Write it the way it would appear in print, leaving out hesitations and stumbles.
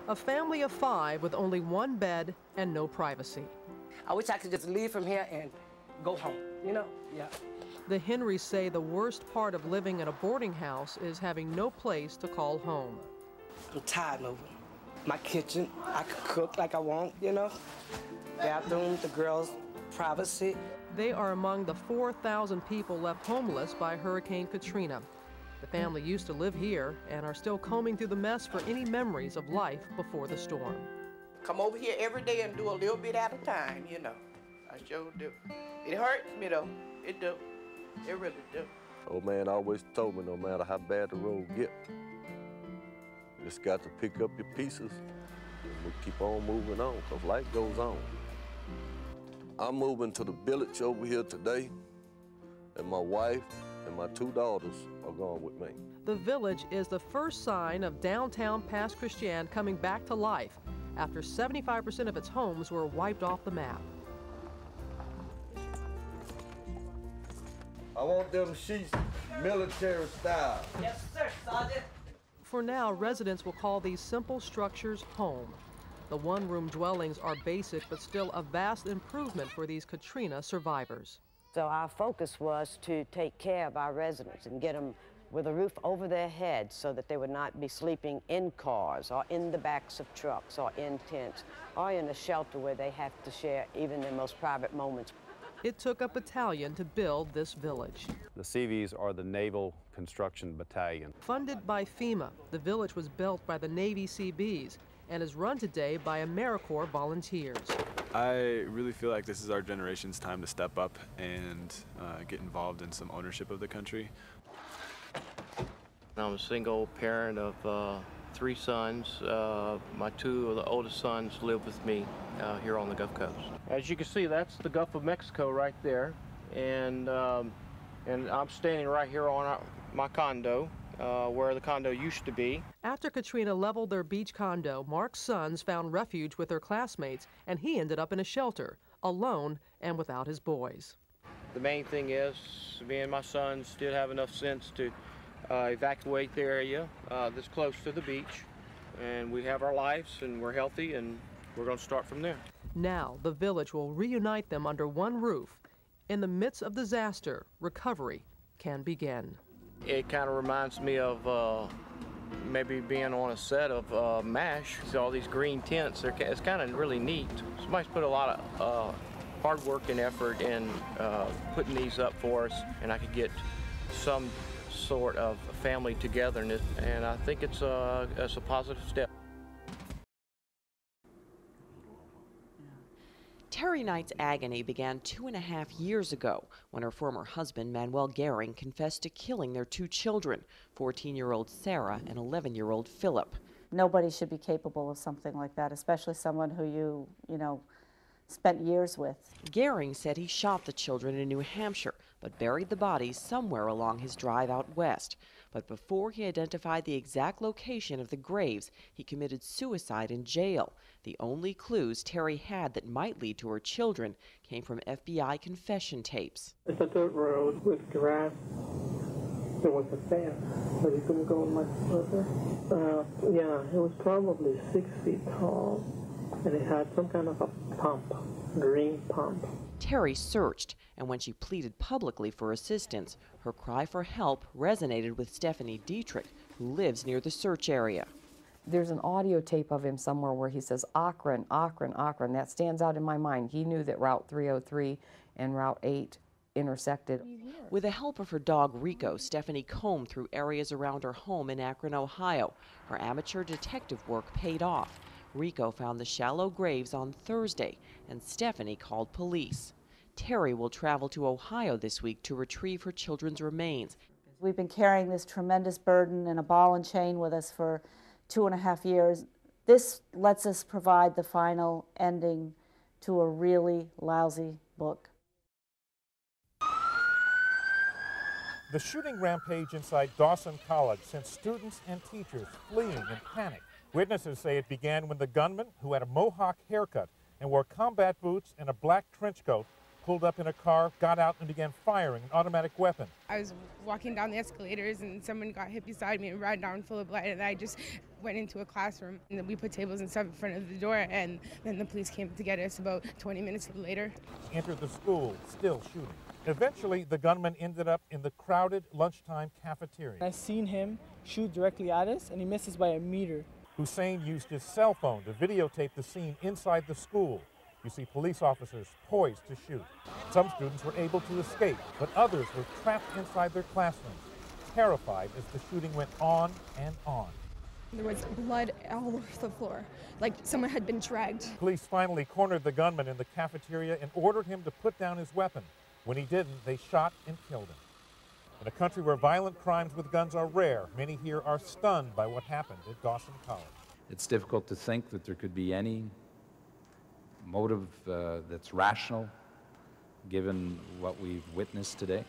A family of 5 with only one bed and no privacy. I wish I could just leave from here and go home, you know? Yeah. The Henrys say the worst part of living in a boarding house is having no place to call home. I'm tired of moving. My kitchen, I could cook like I want, you know? Bathroom, the girls' privacy. They are among the 4,000 people left homeless by Hurricane Katrina. The family used to live here and are still combing through the mess for any memories of life before the storm. Come over here every day and do a little bit at a time, you know. I sure do. It hurts me though. It do. It really do. Old man always told me no matter how bad the road get, you just got to pick up your pieces and we keep on moving on, because life goes on. I'm moving to the village over here today, and my wife and my 2 daughters are going with me. The village is the first sign of downtown Pass Christian coming back to life after 75% of its homes were wiped off the map. I want them sheets military style. Yes, sir, Sergeant. For now, residents will call these simple structures home. The one-room dwellings are basic, but still a vast improvement for these Katrina survivors. So our focus was to take care of our residents and get them with a roof over their heads so that they would not be sleeping in cars or in the backs of trucks or in tents or in a shelter where they have to share even their most private moments. It took a battalion to build this village. The Seavies are the Naval Construction Battalion. Funded by FEMA, the village was built by the Navy Seabees and is run today by AmeriCorps volunteers. I really feel like this is our generation's time to step up and get involved in some ownership of the country. I'm a single parent of 3 sons. My 2 of the oldest sons live with me here on the Gulf Coast. As you can see, that's the Gulf of Mexico right there, and I'm standing right here on my condo, where the condo used to be. After Katrina leveled their beach condo, Mark's sons found refuge with their classmates, and he ended up in a shelter, alone and without his boys. The main thing is, me and my sons did have enough sense to evacuate the area that's close to the beach, and we have our lives, and we're healthy, and we're going to start from there. Now, the village will reunite them under one roof. In the midst of disaster, recovery can begin. It kind of reminds me of maybe being on a set of MASH. See all these green tents. It's kind of really neat. Somebody's put a lot of hard work and effort in putting these up for us, and I could get some sort of family togetherness, and I think it's a positive step. Terry Knight's agony began 2.5 years ago when her former husband, Manuel Gehring, confessed to killing their 2 children, 14-year-old Sarah and 11-year-old Philip. Nobody should be capable of something like that, especially someone who you know, spent years with. Gehring said he shot the children in New Hampshire, but buried the bodies somewhere along his drive out west. But before he identified the exact location of the graves, he committed suicide in jail. The only clues Terry had that might lead to her children came from FBI confession tapes. It's a dirt road with grass. There was a fence, so you couldn't go much further. Yeah, it was probably 6 feet tall, and it had some kind of a pump, green pump. Terry searched, and when she pleaded publicly for assistance, her cry for help resonated with Stephanie Dietrich, who lives near the search area. There's an audio tape of him somewhere where he says, Akron, Akron, Akron. That stands out in my mind. He knew that Route 303 and Route 8 intersected. With the help of her dog Rico, Stephanie combed through areas around her home in Akron, Ohio. Her amateur detective work paid off. Rico found the shallow graves on Thursday, and Stephanie called police. Terry will travel to Ohio this week to retrieve her children's remains. We've been carrying this tremendous burden and a ball and chain with us for 2.5 years. This lets us provide the final ending to a really lousy book. The shooting rampage inside Dawson College sent students and teachers fleeing in panic. Witnesses say it began when the gunman, who had a mohawk haircut and wore combat boots and a black trench coat, pulled up in a car, got out, and began firing an automatic weapon. I was walking down the escalators and someone got hit beside me and ran down full of blood, and I just went into a classroom, and then we put tables and stuff in front of the door, and then the police came to get us about 20 minutes later. Entered the school, still shooting. Eventually, the gunman ended up in the crowded lunchtime cafeteria. I seen him shoot directly at us, and he missed us by a meter. Hussein used his cell phone to videotape the scene inside the school. You see police officers poised to shoot. Some students were able to escape, but others were trapped inside their classrooms, terrified as the shooting went on and on. There was blood all over the floor, like someone had been dragged. Police finally cornered the gunman in the cafeteria and ordered him to put down his weapon. When he didn't, they shot and killed him. In a country where violent crimes with guns are rare, many here are stunned by what happened at Dawson College. It's difficult to think that there could be any motive that's rational, given what we've witnessed today.